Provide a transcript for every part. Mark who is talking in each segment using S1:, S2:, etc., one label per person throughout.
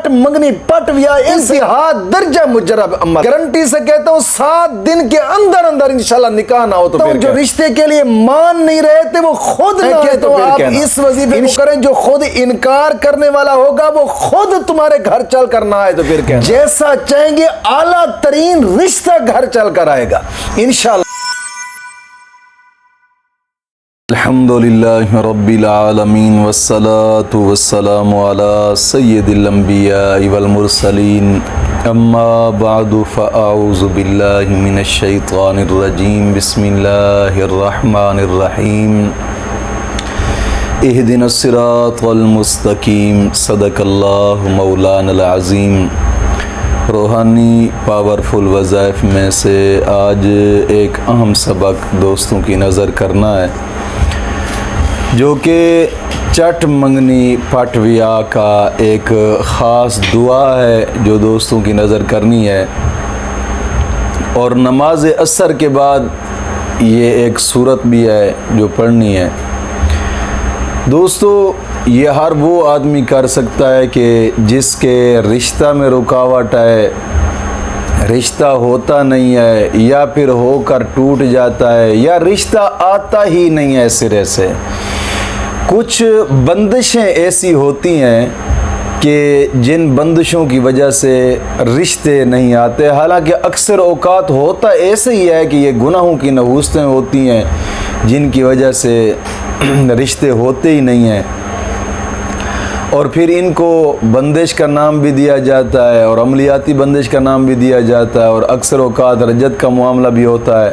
S1: चट मंगनी पट विया इंतहा दर्जा मुजरब अमल। गारंटी से कहता हूँ 7 दिन के अंदर अंदर इंशाल्लाह निकाह ना हो तो फिर जो रिश्ते के लिए मान नहीं रहे थे वो खुद ना आए तो आप इस वजीफे को करें। जो खुद इनकार करने वाला होगा वो खुद तुम्हारे घर चल कर ना आए तो फिर क्या, जैसा चाहेंगे आला तरीन रिश्ता घर चल कर आएगा इंशाल्लाह।
S2: अल्हम्दुलिल्लाहि रब्बिल आलमीन वस्सलातु वस्सलामु अला सय्यिदिल अंबिया वल मुरसलीन अम्मा बअदु फ़अऊज़ु बिल्लाहि मिनश शैतानिर रजीम बिस्मिल्लाहिर रहमानिर रहीम इहदिनस सिरातल मुस्तकीम सदक़ल्लाहु मौलानल अज़ीम। रूहानी पावरफुल वज़ाइफ में से आज एक अहम सबक दोस्तों की नज़र करना है, जो कि चट मंगनी पटविया का एक ख़ास दुआ है जो दोस्तों की नज़र करनी है। और नमाज असर के बाद ये एक सूरत भी है जो पढ़नी है। दोस्तों ये हर वो आदमी कर सकता है कि जिसके रिश्ता में रुकावट है, रिश्ता होता नहीं है या फिर होकर टूट जाता है या रिश्ता आता ही नहीं है सिरे से। कुछ बंदिशें ऐसी होती हैं कि जिन बंदिशों की वजह से रिश्ते नहीं आते। हालांकि अक्सर औकात होता ऐसे ही है कि ये गुनाहों की नहूस्तें होती हैं जिनकी वजह से रिश्ते होते ही नहीं हैं, और फिर इनको बंदिश का नाम भी दिया जाता है और अमलियाती बंदिश का नाम भी दिया जाता है और अक्सर औकात रजत का मामला भी होता है।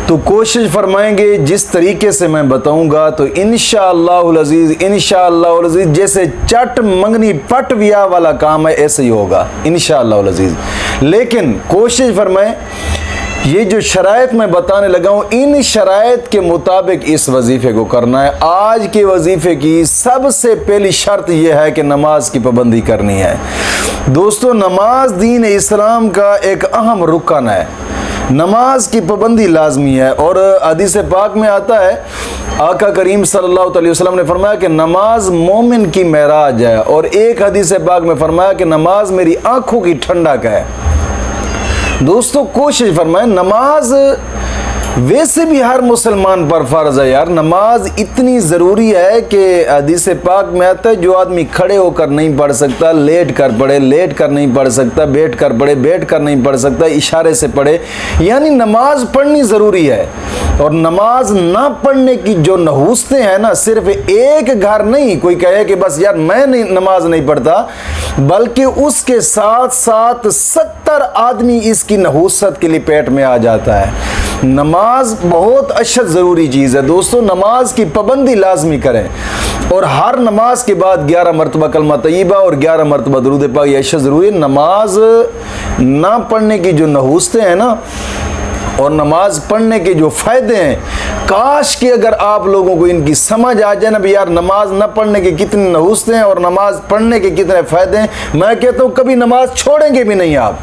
S2: तो कोशिश फरमाएंगे जिस तरीके से मैं बताऊंगा तो इंशाअल्लाहुल अज़ीज़ जैसे चट मंगनी पट विया वाला काम है ऐसे ही होगा इंशाअल्लाहुल अज़ीज़। लेकिन कोशिश फरमाएं ये जो शराइत मैं बताने लगा हूँ इन शराइत के मुताबिक इस वजीफ़े को करना है। आज के वजीफ़े की सबसे पहली शर्त यह है कि नमाज की पाबंदी करनी है। दोस्तों नमाज दीन इस्लाम का एक अहम रुकन है, नमाज की पाबंदी लाजमी है। और हदीस पाक में आता है आका करीम सल्लल्लाहु अलैहि वसल्लम ने फरमाया कि नमाज मोमिन की मेराज है, और एक हदीस पाक में फरमाया कि नमाज मेरी आंखों की ठंडक है। दोस्तों कोशिश फरमाएं, नमाज वैसे भी हर मुसलमान पर फ़र्ज़ है यार। नमाज इतनी ज़रूरी है कि हदीस पाक में आता है जो आदमी खड़े होकर नहीं पढ़ सकता लेट कर पढ़े, लेट कर नहीं पढ़ सकता बैठ कर पढ़े, बैठ कर नहीं पढ़ सकता इशारे से पढ़े। यानी नमाज पढ़नी ज़रूरी है। और नमाज ना पढ़ने की जो नहूस्तें हैं ना, सिर्फ एक घर नहीं कोई कहे कि बस यार मैं नहीं नमाज नहीं पढ़ता, बल्कि उसके साथ साथ 70 आदमी इसकी नहूसत के लिए पेट में आ जाता है। नमाज बहुत अशद ज़रूरी चीज़ है दोस्तों, नमाज की पाबंदी लाजमी करें। और हर नमाज के बाद 11 मरतबा कलमा तय्यबा और 11 मरतबा दुरूद पाक ये अशद ज़रूरी है। नमाज ना पढ़ने की जो नहूसतें हैं ना और नमाज पढ़ने के जो फ़ायदे हैं, काश कि अगर आप लोगों को इनकी समझ आ जाए ना भी यार नमाज न पढ़ने के कितनी नहूसतें हैं और नमाज पढ़ने के कितने फ़ायदे हैं, मैं कहता हूँ कभी नमाज छोड़ेंगे भी नहीं आप।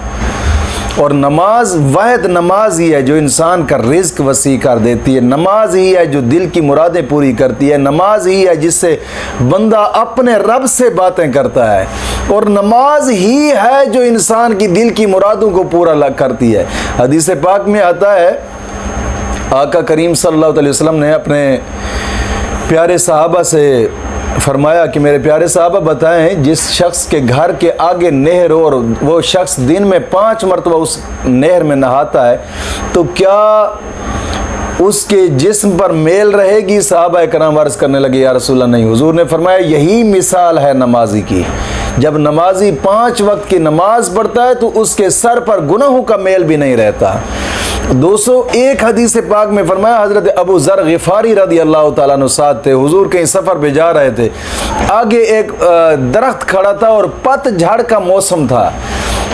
S2: और नमाज वाहिद नमाज ही है जो इंसान का रिज़्क वसी कर देती है, नमाज ही है जो दिल की मुरादें पूरी करती है, नमाज ही है जिससे बंदा अपने रब से बातें करता है, और नमाज ही है जो इंसान की दिल की मुरादों को पूरा करती है। हदीस पाक में आता है आका करीम सल्लल्लाहु अलैहि वसल्लम ने अपने प्यारे सहाबा से फरमाया कि मेरे प्यारे साहबा बताएं, जिस शख्स के घर के आगे नहर हो और वो शख्स दिन में 5 मरतबा उस नहर में नहाता है तो क्या उसके जिस्म पर मेल रहेगी? साहबा कराम अर्ज़ करने लगे या रसूलल्लाह नहीं। हुजूर ने फरमाया यही मिसाल है नमाजी की। जब नमाजी 5 वक्त की नमाज पढ़ता है तो उसके सर पर गुनाहों का मेल भी नहीं रहता। दोस्तों एक हदीस पाक में फरमाया, हज़रत अबू ज़र ग़िफ़ारी रज़ी अल्लाह ताला अन्हु साथ थे। हुजूर कहीं सफ़र पे जा रहे थे, आगे एक दरख्त खड़ा था और पतझड़ का मौसम था।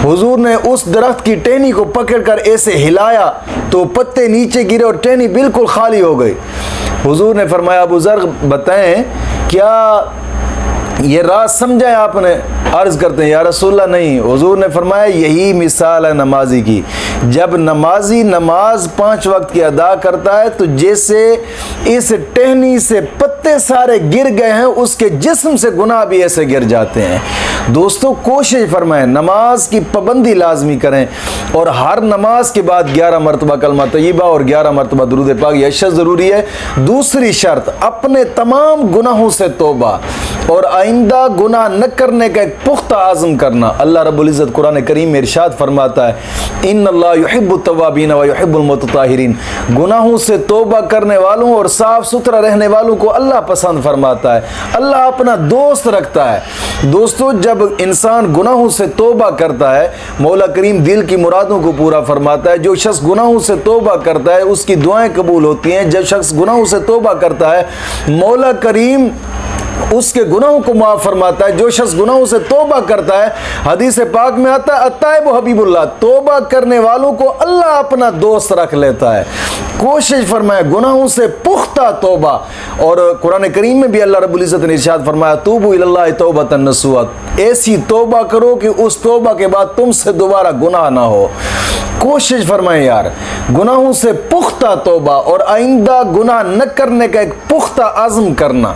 S2: हुजूर ने उस दरख्त की टहनी को पकड़कर ऐसे हिलाया तो पत्ते नीचे गिरे और टहनी बिल्कुल खाली हो गई। हुजूर ने फरमाया अबू ज़र बताएं क्या ये राज समझा है आपने? अर्ज करते हैं या रसूलल्लाह नहीं, हुजूर ने फरमाया यही मिसाल है नमाजी की। जब नमाजी नमाज 5 वक्त की अदा करता है तो जैसे इस टहनी से पत्ते सारे गिर गए हैं, उसके जिस्म से गुनाह भी ऐसे गिर जाते हैं। दोस्तों कोशिश फरमाएं, नमाज की पाबंदी लाजमी करें और हर नमाज के बाद 11 मरतबा कलमा तय्यबा और 11 मरतबा दुरूद पाक, यह शर्त ज़रूरी है। दूसरी शर्त, अपने तमाम गुनाहों से तौबा और आइंदा गुनाह न करने का एक पुख्ता आज़म करना। अल्लाह रब्बुल इज़्ज़त कुरान करीम में इरशाद फरमाता है इन्नल्लाह युहिब्बुत तव्वाबीन व युहिब्बुल मुतताहिरीन, गुनाहों से तौबा करने वालों और साफ सुथरा रहने वालों को अल्लाह पसंद फरमाता है, अल्लाह अपना दोस्त रखता है। दोस्तों जब इंसान गुनाहों से तौबा करता है, मौला करीम दिल की मुरादों को पूरा फरमाता है। जो शख्स गुनाहों से तौबा करता है उसकी दुआएं कबूल होती हैं। जब शख्स गुनाहों से तौबा करता है, मौला करीम उसके गुनाहों को माफ़ फरमाता है। जो शख्स गुनाहों से तौबा करता है, हदीस पाक में आता है अत्ताइब हबीबुल्लाह, तौबा करने वालों को अल्लाह अपना दोस्त रख लेता है। कोशिश फरमाए गुनाहों से पुख्ता तौबा। और कुरान करीम में भी अल्लाह रब्बुल इज़्ज़त ने इरशाद फरमाया तूबू इलल्लाहि तौबतन नसूहा, ऐसी तौबा करो कि उस तौबा के बाद तुमसे दोबारा गुनाह ना हो। कोशिश फरमाएं यार, गुनाहों से पुख्ता तौबा और आइंदा गुनाह न करने का एक पुख्ता आज़म करना।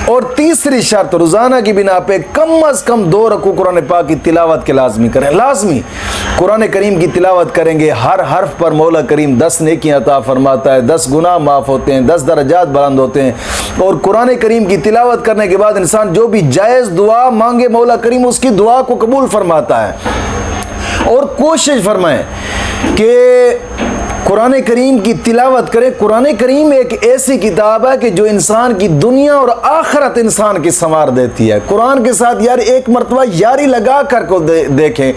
S2: और तीसरी शर्त, रोज़ाना की बिना पे कम अज़ कम 2 रकू कुरान पाक की तिलावत के लाजमी करें। लाजमी कुरान करीम की तिलावत करेंगे, हर हर्फ पर मौला करीम 10 नेकियां अता फरमाता है, 10 गुनाह माफ़ होते हैं, 10 दर्जात बुलंद होते हैं। और कुरान करीम की तिलावत करने के बाद इंसान जो भी जायज़ दुआ मांगे, मौला करीम उसकी दुआ को कबूल फरमाता है। और कोशिश फरमाएं कि कुरान करीम की तिलावत करें। कुरान करीम एक ऐसी किताब है कि जो इंसान की दुनिया और आखिरत इंसान की संवार देती है। कुरान के साथ यार एक मरतबा यारी लगा कर को देखें।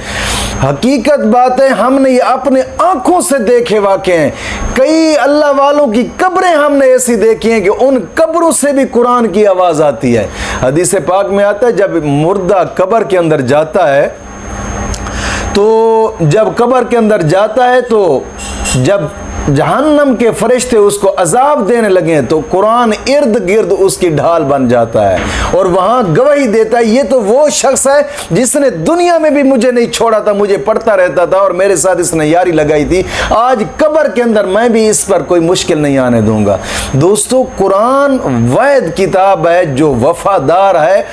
S2: हकीकत बात है, हमने ये अपने आंखों से देखे वाक़े हैं। कई अल्लाह वालों की कब्रें हमने ऐसी देखी हैं कि उन कब्रों से भी कुरान की आवाज़ आती है। हदीस पाक में आता है जब मुर्दा कब्र के अंदर जाता है तो जब कब्र के अंदर जाता है तो जब जहन्नम के फरिश्ते उसको अजाब देने लगे तो कुरान इर्द गिर्द उसकी ढाल बन जाता है और वहाँ गवाही देता है ये तो वो शख्स है जिसने दुनिया में भी मुझे नहीं छोड़ा था, मुझे पढ़ता रहता था और मेरे साथ इसने यारी लगाई थी। आज कब्र के अंदर मैं भी इस पर कोई मुश्किल नहीं आने दूंगा। दोस्तों कुरान वैद किताब है जो वफादार है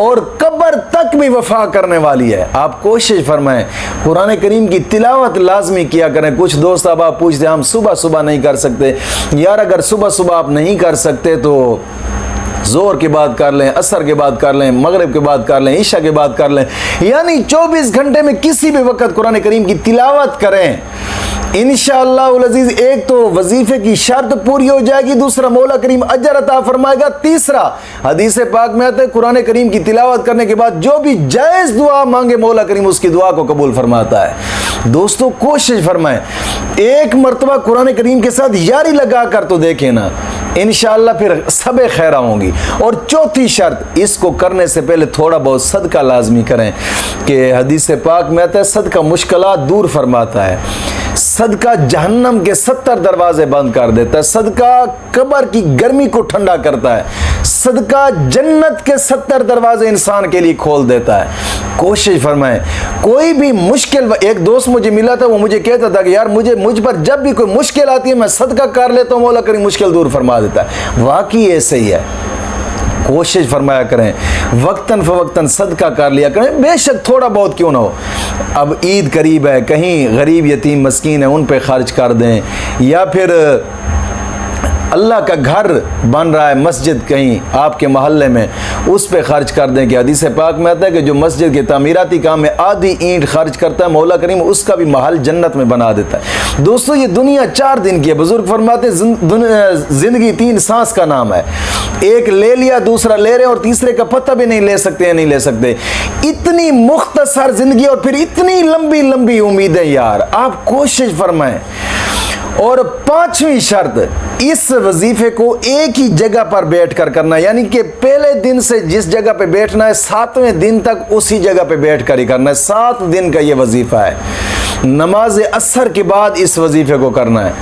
S2: और कब्र तक भी वफा करने वाली है। आप कोशिश फरमाएं कुरान करीम की तिलावत लाजमी किया करें। कुछ दोस्त अब आप पूछते हम सुबह सुबह नहीं कर सकते। यार अगर सुबह सुबह आप नहीं कर सकते तो जोर के बाद कर लें, असर के बाद कर लें, मगरिब के बाद कर लें, ईशा के बाद कर लें, यानी 24 घंटे में किसी भी वक्त कुरान करीम की तिलावत करें। इंशाअल्लाह अज़ीज़ एक तो वजीफे की शर्त पूरी हो जाएगी, दूसरा मौला करीम अजर अता फरमाएगा, तीसरा हदीस पाक में आता है कुरान करीम की तिलावत करने के बाद जो भी जायज़ दुआ मांगे मौला करीम उसकी दुआ को कबूल फरमाता है। दोस्तों कोशिश फरमाएं, एक मरतबा कुरान करीम के साथ यारी लगा कर तो देखें ना, इंशाअल्लाह फिर सब खैरा होंगी। और चौथी शर्त, इसको करने से पहले थोड़ा बहुत सदका लाजमी करें कि हदीस पाक में आता है सदका मुश्किलात दूर फरमाता है, सदका जहन्नम के 70 दरवाजे बंद कर देता है, सदका कब्र की गर्मी को ठंडा करता है, सदका जन्नत के 70 दरवाजे इंसान के लिए खोल देता है। कोशिश फरमाएं कोई भी मुश्किल, एक दोस्त मुझे मिला था वो मुझे कहता था कि यार मुझ पर जब भी कोई मुश्किल आती है मैं सदका कर लेता हूँ, मौला करीम मुश्किल दूर फरमा देता है। वाकई ऐसे ही है। कोशिश फरमाया करें, वक्तन फवक्तन सदका कर लिया करें, बेशक थोड़ा बहुत क्यों ना हो। अब ईद करीब है, कहीं गरीब यतीम मस्कीन है उन पे खर्च कर दें, या फिर अल्लाह का घर बन रहा है मस्जिद कहीं आपके मोहल्ले में, उस पे खर्च कर दें कि हदीस पाक में आता है कि जो मस्जिद के तामीराती काम में आधी ईंट खर्च करता है मौला करीम उसका भी महल जन्नत में बना देता है। दोस्तों ये दुनिया 4 दिन की है। बुजुर्ग फरमाते जिंदगी 3 सांस का नाम है, एक ले लिया, दूसरा ले रहे और तीसरे का पता भी नहीं ले सकते, नहीं ले सकते। इतनी मुख्तसर जिंदगी और फिर इतनी लंबी लंबी उम्मीदें। यार आप कोशिश फरमाएं। और 5वीं शर्त, इस वजीफे को एक ही जगह पर बैठकर करना, यानी कि पहले दिन से जिस जगह पे बैठना है 7वें दिन तक उसी जगह पे बैठकर ही करना है। 7 दिन का ये वजीफा है। नमाज असर के बाद इस वजीफे को करना है।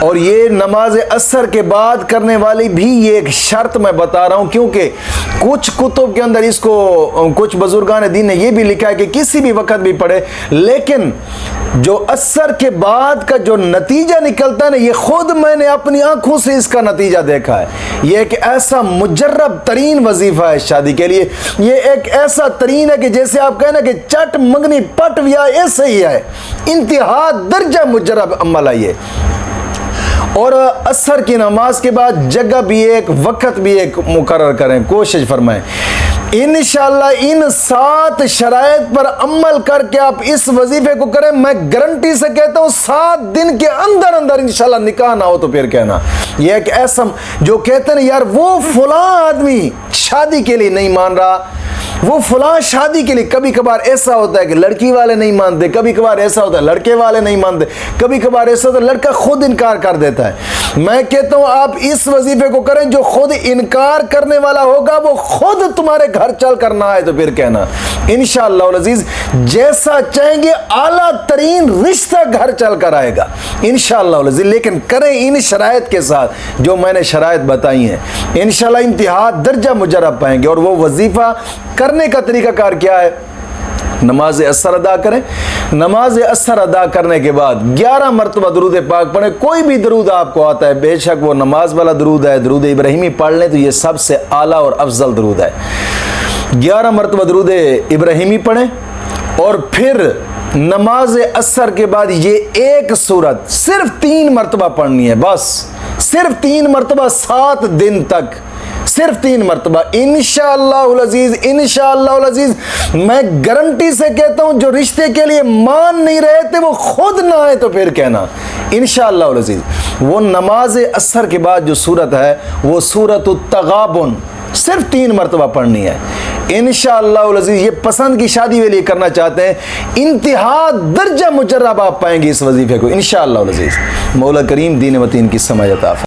S1: और ये नमाज असर के बाद करने वाली भी ये एक शर्त मैं बता रहा हूं, क्योंकि कुछ कुतुब के अंदर इसको कुछ बुजुर्गान दीन ने ये भी लिखा है कि किसी भी वक्त भी पढ़े, लेकिन जो असर के बाद का जो नतीजा निकलता है ना, ये खुद मैंने अपनी आंखों से इसका नतीजा देखा है। ये एक ऐसा मुजर्रब तरीन वजीफा है शादी के लिए। ये एक ऐसा तरीन है कि जैसे आप कहना कि चट मंगनी पट व्या, ऐसे ही है, इंतहा दर्जा मुजर्रब अमल है ये। और असर की नमाज के बाद जगह भी एक, वक्त भी एक मुकर्रर करें, कोशिश फरमाएं। इंशाअल्लाह इन 7 शराइत पर अमल करके आप इस वजीफे को करें, मैं गारंटी से कहता हूं 7 दिन के अंदर अंदर इंशाअल्लाह निकाह ना हो तो फिर कहना। ये एक ऐसा जो कहते हैं यार वो फलां आदमी शादी के लिए नहीं मान रहा, वो फलां शादी के लिए, कभी कभार ऐसा होता है कि लड़की वाले नहीं मानते, कभी कभार ऐसा होता है लड़के वाले नहीं मानते, कभी कभार ऐसा होता है लड़का खुद इनकार कर देता है। मैं कहता हूं आप इस वजीफे को करें, जो खुद इनकार करने वाला होगा वो खुद तुम्हारे घर चल करना है तो फिर कहना इंशाअल्लाह अज़ीज, जैसा चाहेंगे आला तरीन रिश्ता घर चल कर आएगा इंशाअल्लाह अज़ीज। लेकिन करें इन शराइत के साथ जो मैंने शराइत बताई हैं, इंशाअल्लाह इंतहा दर्जा मुजर्रब पाएंगे। और वो वजीफा करने का तरीकाकार क्या है? नमाज असर अदा करें। नमाज असर अदा करने के बाद 11 मरतबा दरूद पाक पढ़ें। कोई भी दरूद आपको आता है, बेशक वो नमाज वाला दरूद है, दरूद इब्राहिमी पढ़ लें तो ये सबसे आला और अफजल दरूद है। 11 मरतबा दरूद इब्राहिमी पढ़ें और फिर नमाज असर के बाद ये एक सूरत सिर्फ 3 मरतबा पढ़नी है, बस सिर्फ 3 मरतबा 7 दिन तक, सिर्फ 3 मरतबा इंशाअल्लाह अज़ीज। इंशाअल्लाह अज़ीज मैं गारंटी से कहता हूं जो रिश्ते के लिए मान नहीं रहे थे वो खुद ना आए तो फिर कहना इंशाअल्लाह अज़ीज। वो नमाज असर के बाद जो सूरत है वो सूरत तगाबुन सिर्फ 3 मरतबा पढ़नी है इंशाअल्लाह अज़ीज। ये पसंद की शादी के लिए करना चाहते हैं, इंतहा दर्जा मुजर्रब आप पाएंगे इस वजीफे को इंशाअल्लाह अज़ीज। मौला करीम दीन व तीन की समझ अता फरमाए।